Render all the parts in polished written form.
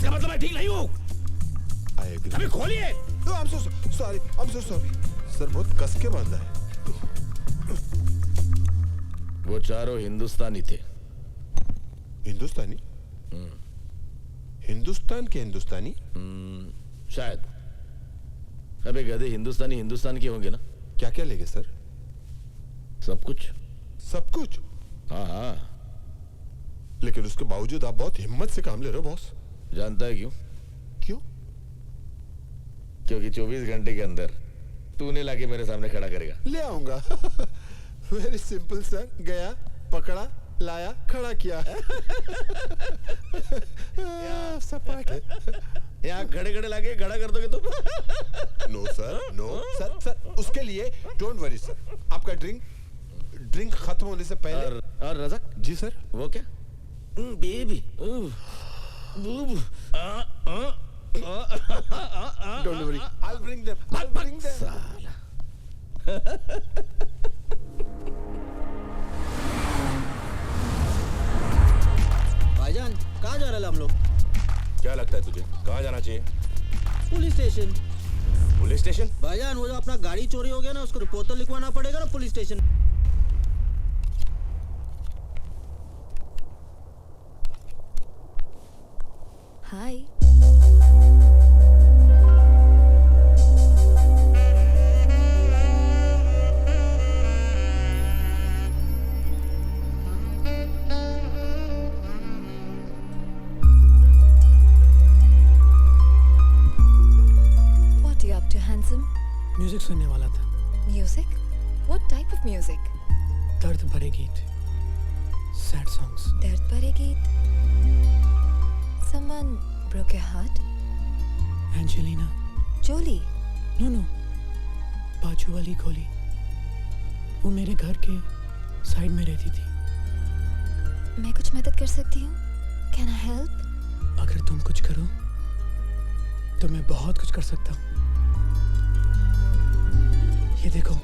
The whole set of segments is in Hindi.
इसका मतलब मैं ठीक नहीं हूँ। अभी खोलिए। I'm so sorry. सर बहुत कस के बांधा है। वो चारों हिंदुस्तानी थे। हिंदुस्तानी? हिंदुस्तान के हिंदुस्तानी? शायद। अबे गधे, हिंदुस्तानी हिंदुस्तान के होंगे ना? क्या क्या लेंगे सर? सब कुछ। सब कुछ? हाँ हाँ। लेकिन उसके बावजूद आप बहुत हिम्मत से काम ले रहे हो बॉस। जानता है क्यों? क्यों? क्योंकि 24 घंटे के अंदर तूने लाके मेरे सामने खड़ा करेगा। ले आऊंगा। Very simple sir. गया, पकड़ा, लाया, खड़ा किया। सपाट। यहाँ खड़े खड़े लाके खड़ा कर दोगे तुम? नो सर, नो सर, उसके लिए डोंट वरी सर। आपका ड्रिंक खत्म होने से पहले। और रज़क जी सर। वो क्या? Baby. Don't worry, I'll bring them. साला। भाईजान कहाँ जा रहे हैं हम लोग? क्या लगता है तुझे कहाँ जाना चाहिए? Police station. Police station? भाईजान वो जो अपना गाड़ी चोरी हो गया ना, उसको रिपोर्ट तो लिखवाना पड़ेगा ना police station. Hi. What are you up to, handsome? Music सुनने वाला था। Music? What type of music? दर्द भरे गीत, सैड सॉन्ग्स। दर्द भरे गीत? Someone broke your heart? Angelina. Jolie? No, बाजू वाली गोली। वो मेरे घर के साइड में रहती थी। मैं कुछ मदद कर सकती हूँ? Can I help? अगर तुम कुछ करो तो मैं बहुत कुछ कर सकता हूँ। ये देखो,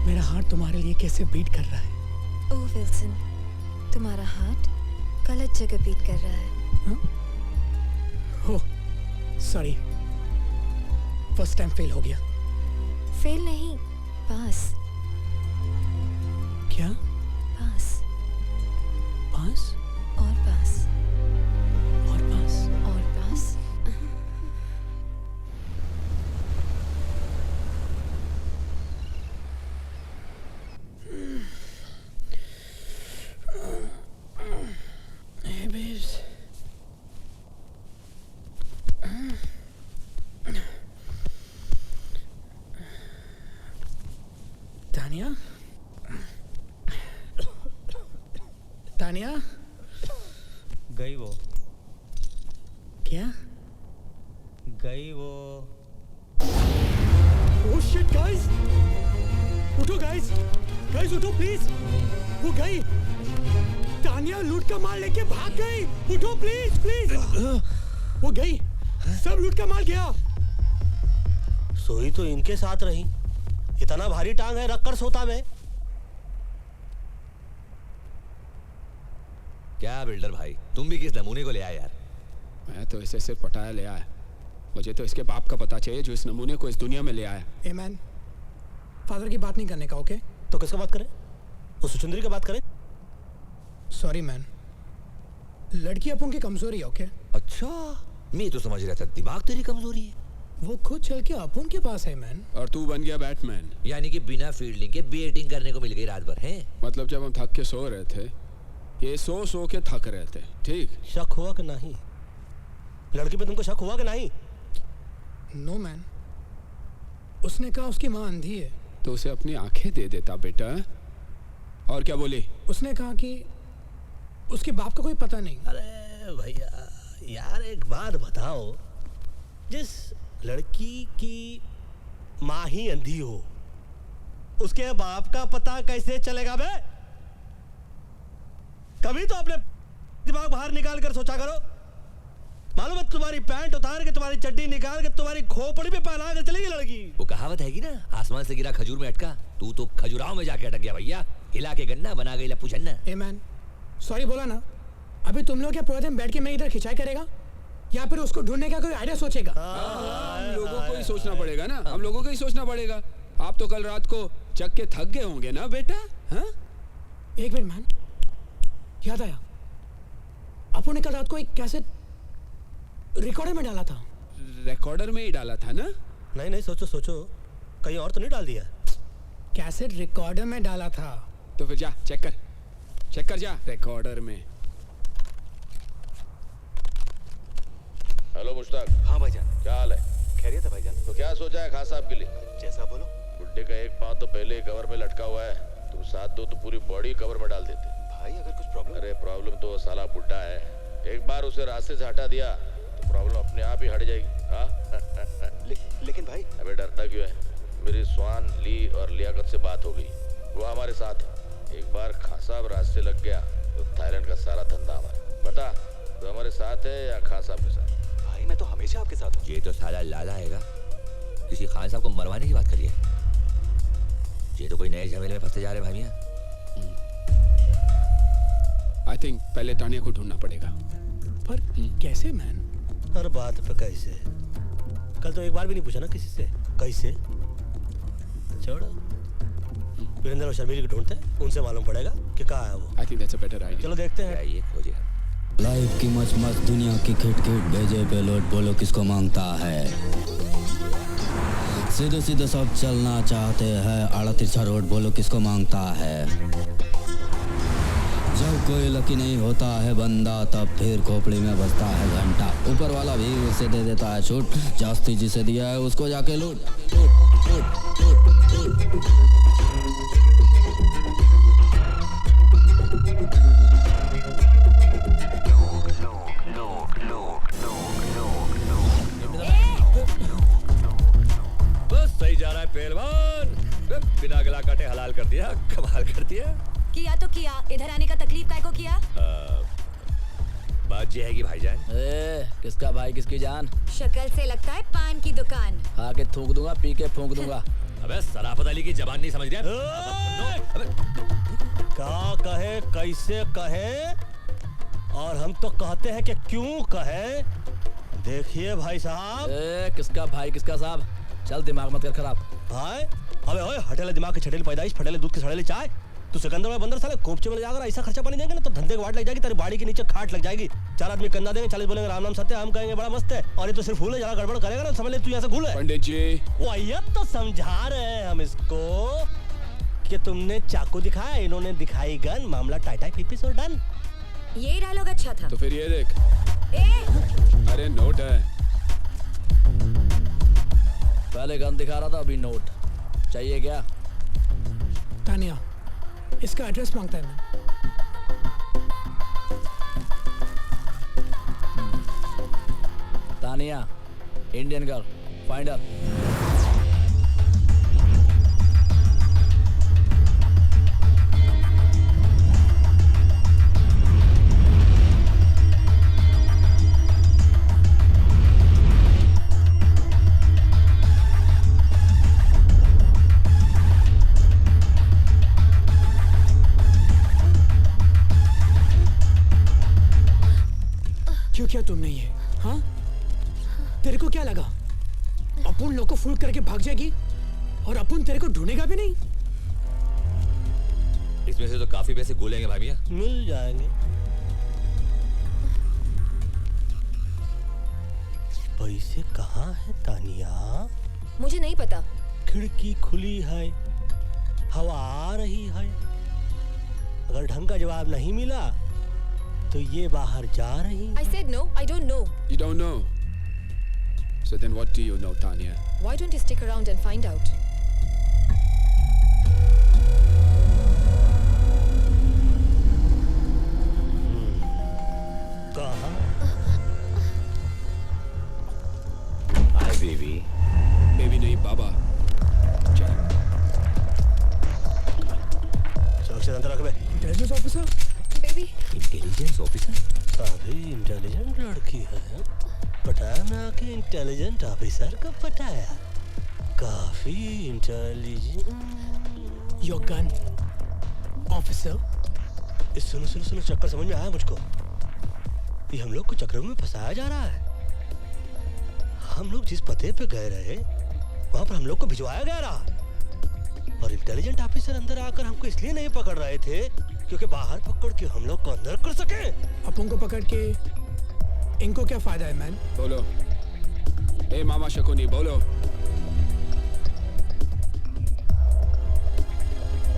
मेरा हार्ट तुम्हारे लिए कैसे बीट कर रहा है। ओह विल्सन, तुम्हारा हार्ट गलत जगह बीट कर रहा है। ओह, सॉरी, फर्स्ट टाइम फेल हो गया। फेल नहीं, पास। क्या? पास पास और पास और पास और पास। Hey, babes. तानिया? तानिया? गई वो। क्या? गई वो। Oh shit, guys! उठो guys! Guys उठो please! वो गई! तानिया लूट का माल लेके भाग गई! उठो प्लीज! वो गई! सब लूट का माल गया! सोई तो इनके साथ रही। इतना भारी टांग है, रखकर सोता मैं। क्या बिल्डर भाई, तुम भी किस नमूने को ले आए यार? मैं तो इसे सिर्फ पटाया ले आया। मुझे तो इसके बाप का पता चाहिए जो इस नमूने को इस दुनिया में ले आया। ए मैन, फादर की बात नहीं करने का, ओके? तो किसका बात करें? उस सुचंद्री की बात करें? सॉरी मैन, लड़की अपन की कमजोरी है, ओके? अच्छा, मैं तो समझ रहा था दिमाग तेरी कमजोरी है। वो खुद चल के अपन के पास है मैन। और तू बन गया बैटमैन। यानी कि बिना फील्डिंग के बैटिंग करने को मिल गई रात भर, हैं? मतलब जब हम थक के सो रहे थे, ये सो के थक रहे थे, ठीक? शक हुआ कि नहीं? लड़की पे तुमको शक हुआ कि नहीं? नो मैन, उसने कहा उसकी माँ अंधी है। तो उसे अपनी आंखें दे देता बेटा। और क्या बोली? उसने कहा कि उसके बाप का कोई पता नहीं। अरे भैया यार, एक बात बताओ, जिस लड़की की माँ ही अंधी हो, उसके बाप का पता कैसे चलेगा बे? कभी तो अपने दिमाग बाहर निकाल कर सोचा करो। मालूम है, तुम्हारी पैंट उतार के, तुम्हारी चड्डी निकाल के, तुम्हारी खोपड़ी पे पहना कर चलेगी लड़की। वो कहावत है कि ना, आसमान से गिरा खजूर में अटका। तू तो खजुराहो में जाके अटक गया भैया। हिला के गन्ना बना गई लप्पू छन्ना। ए मैन, सॉरी बोला ना, अभी तुम लोग क्या पूरा दिन बैठ के मैं इधर खिंचाई करेगा या फिर उसको ढूंढने का कोई आइडिया सोचेगा? हम लोगों को ही सोचना पड़ेगा ना, हम लोगों को ही सोचना पड़ेगा। आप तो कल रात को चक के थक गए होंगे ना बेटा? हाँ? एक मिनट मैन, याद आया, अपन ने कल रात को एक कैसेट रिकॉर्डर में डाला था। रिकॉर्डर में ही डाला था ना? नहीं नहीं, सोचो सोचो, कहीं और तो नहीं डाल दिया? कैसेट रिकॉर्डर में डाला था। तो फिर जा चेक कर जा रिकॉर्डर में। हेलो मुश्ताक। हाँ भाईजान। क्या हाल है? खैरियत है भाईजान। तो क्या सोचा है खान साहब के लिए? जैसा बोलो। बुड्ढे का एक पाँव तो पहले ही कवर में लटका हुआ है, तुम साथ दो तो पूरी बॉडी कवर में डाल देते। भाई अगर कुछ प्रॉब्लम। अरे प्रॉब्लम तो वो साला बुड्ढा है, एक बार उसे रास्ते से हटा दिया तो प्रॉब्लम अपने आप ही हट जाएगी। हाँ लेकिन भाई। अबे डरता क्यों है? मेरी स्वान ली और लियाकत से बात हो गई, वो हमारे साथ है। एक बार खान साहब रास्ते लग गया तो थाईलैंड का सारा धंधा हमारा। बता तो हमारे साथ है या खान साहब के साथ? भाई मैं तो हमेशा आपके साथ हूँ। ये तो साला लाला आएगा, किसी खान साहब को मरवाने की बात करिए। ये तो कोई नए झमेले में फंसते जा रहे भाई मियां। आई थिंक पहले तानिया को ढूंढना पड़ेगा। पर कैसे मैन? हर बात पे कैसे? कल तो एक बार भी नहीं पूछा ना किसी से कैसे। छोड़ो, वीरेंद्र और शर्मिली को ढूंढते हैं, उनसे मालूम पड़ेगा कि कहाँ है वो। I think that's a better idea. चलो देखते हैं। ये खोजे लाइफ की मच मच दुनिया की खिट खिट भेजे पे लोट, बोलो किसको मांगता है। सीधे सीधे सब चलना चाहते हैं, आड़ा तिरछा रोड, बोलो किसको मांगता है। जब कोई लकी नहीं होता है बंदा, तब फिर खोपड़ी में बजता है घंटा। ऊपर वाला भी उसे दे देता है छूट, जास्ती जिसे दिया है उसको जाके लूट लूट लूट लूट लूट। बस सही जा रहा है पहलवान, बिना गला काटे हलाल कर दिया, कमाल कर दिया। किया तो किया, इधर आने का तकलीफ काय को किया? बात ये है कि भाईजान। किसका भाई किसकी जान? शक्ल से लगता है पान की दुकान। आके थूक दूंगा, पी के फूंक दूंगा। अबे सराफत अली की जबान नहीं समझ रहा? क्या कहे, कैसे कहे, और हम तो कहते हैं कि क्यों कहे। देखिए भाई साहब। किसका भाई किसका साहब? चल दिमाग मत कर खराब। भाई अबे ओए, हटेले दिमाग की छटेली पैदाइश, फटेले दूध की सड़ेली चाय। तू सिकंदर में बंदर साले कोपचे में जाकर ऐसा खर्चा पानी देंगे ना तो धंधे को वाट लग जाएगी, तेरी बाड़ी के नीचे खाट लग जाएगी। 4 आदमी कंधा देंगे, 40 बोलेंगे राम नाम सत्य, हम कहेंगे बड़ा मस्त है, और ये तो सिर्फ फूल है, जरा गड़बड़ करेगा ना समझ ले तू यहाँ से घूल है। पंडित जी वो तो समझा रहे हैं हम इसको कि तुमने चाकू दिखाया, इन्होंने दिखाई गन, मामला टाइटाई फिपिस और डन। ये डायलॉग अच्छा था। तो फिर ये देख। अरे नोट है। पहले गन दिखा रहा था, अभी नोट चाहिए क्या? तानिया, इसका एड्रेस मांगता है मैं। Tania, Indian girl, find her. क्यों किया तुमने ये? हाँ, तेरे को क्या लगा अपन लोग को फूल करके भाग जाएगी और अपन तेरे को ढूंढेगा भी नहीं? इसमें से तो काफी पैसे गोलेंगे भाई मियां। मिल जाएंगे। पैसे कहाँ है तानिया? मुझे नहीं पता। खिड़की खुली है, हवा आ रही है, अगर ढंग का जवाब नहीं मिला तो ये बाहर जा रही। I said no, I don't know. You don't know. So then what do you know, Tanya? Why don't you stick around and find out? कहाँ? Hi baby. बेबी नहीं बाबा। चल। सुरक्षित अंदर रख बे। Intelligence officer? Baby. Intelligence officer? काफी इंटेलिजेंट लड़की है, पटाया ना कि इंटेलिजेंट ऑफिसर को पटाया। काफी इंटेलिजेंट। Your gun officer. सुनो सुनो सुनो, चक्कर समझ में आया मुझको। ये हम लोग को चक्कर में फंसाया जा रहा है। हम लोग जिस पते पे गए रहे वहां पर हम लोग को भिजवाया गया रहा, और इंटेलिजेंट ऑफिसर अंदर आकर हमको इसलिए नहीं पकड़ रहे थे क्योंकि बाहर पकड़ के हम लोग को अंदर कर सके। अपन को पकड़ के इनको क्या फायदा है मैन? बोलो। ए मामा शकुनी बोलो।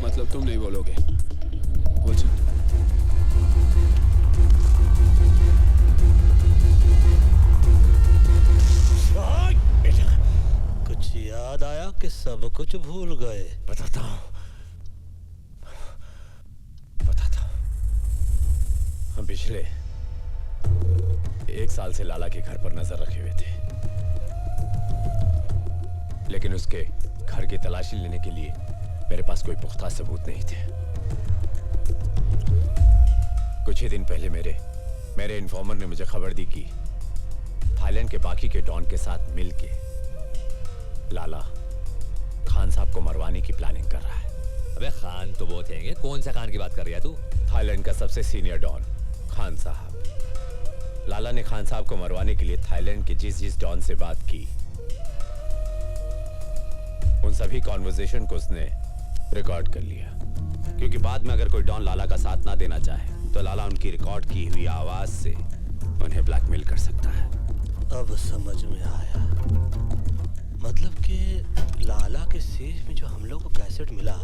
मतलब तुम नहीं बोलोगे? बोल चल। कुछ याद आया कि सब कुछ भूल गए? बताता हूँ। हम पिछले 1 साल से लाला के घर पर नजर रखे हुए थे, लेकिन उसके घर की तलाशी लेने के लिए मेरे पास कोई पुख्ता सबूत नहीं थे। कुछ ही दिन पहले मेरे इन्फॉर्मर ने मुझे खबर दी कि थाईलैंड के बाकी के डॉन के साथ मिलके लाला खान साहब को मरवाने की प्लानिंग कर रहा है। अबे खान तो बहुत हैंगे, कौन सा खान की बात कर रहा है तू? थाईलैंड का सबसे सीनियर डॉन खान साहब। लाला ने खान साहब को मरवाने के लिए थाईलैंड के जिस डॉन से बात की, उन सभी कॉन्वर्सेशन को उसने रिकॉर्ड कर लिया, क्योंकि बाद में अगर कोई डॉन लाला का साथ ना देना चाहे तो लाला उनकी रिकॉर्ड की हुई आवाज से उन्हें ब्लैकमेल कर सकता है। अब समझ में आया। मतलब कि लाला के सेफ में जो हम लोग को कैसेट मिला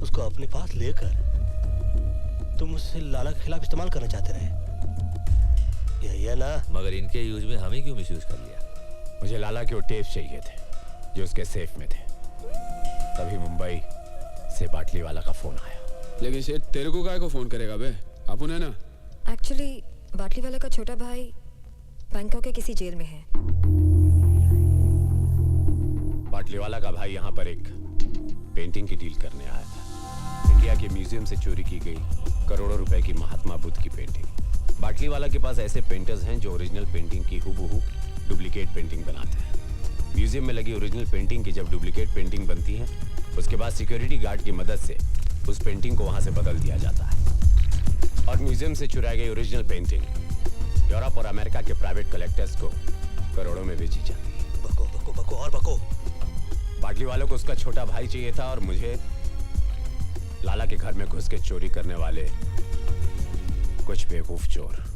उसको अपने पास लेकर तुम उससे लाला के खिलाफ इस्तेमाल करना चाहते रहे, यही है ना? मगर इनके यूज में हमें क्यों मिसयूज कर लिया? मुझे लाला के वो टेप चाहिए थे जो उसके सेफ में थे। तभी मुंबई से बाटली वाला का फोन आया। लेकिन शेठ तेरे को काय को फोन करेगा बे? अपन है ना। एक्चुअली बाटली वाला का छोटा भाई बैंकॉक के किसी जेल में है। बाटली वाला का भाई यहाँ पर एक पेंटिंग की डील करने आया था। इंडिया के म्यूजियम से चोरी की गई करोड़ों रुपए की महात्मा बुद्ध की पेंटिंग। बाटली वाला के पास ऐसे पेंटर्स हैं जो ओरिजिनल पेंटिंग की हूबहू डुप्लीकेट पेंटिंग बनाते हैं। म्यूजियम में लगी ओरिजिनल पेंटिंग की जब डुप्लीकेट पेंटिंग बनती है, उसके बाद सिक्योरिटी गार्ड की मदद से उस पेंटिंग को वहां से बदल दिया जाता है और म्यूजियम से चुराई गई ओरिजिनल पेंटिंग यूरोप और अमेरिका के प्राइवेट कलेक्टर्स को करोड़ों में बेची जाती है। बको बको बको और बको। बाटली वालों को उसका छोटा भाई चाहिए था और मुझे लाला के घर में घुस के चोरी करने वाले कुछ बेवकूफ चोर।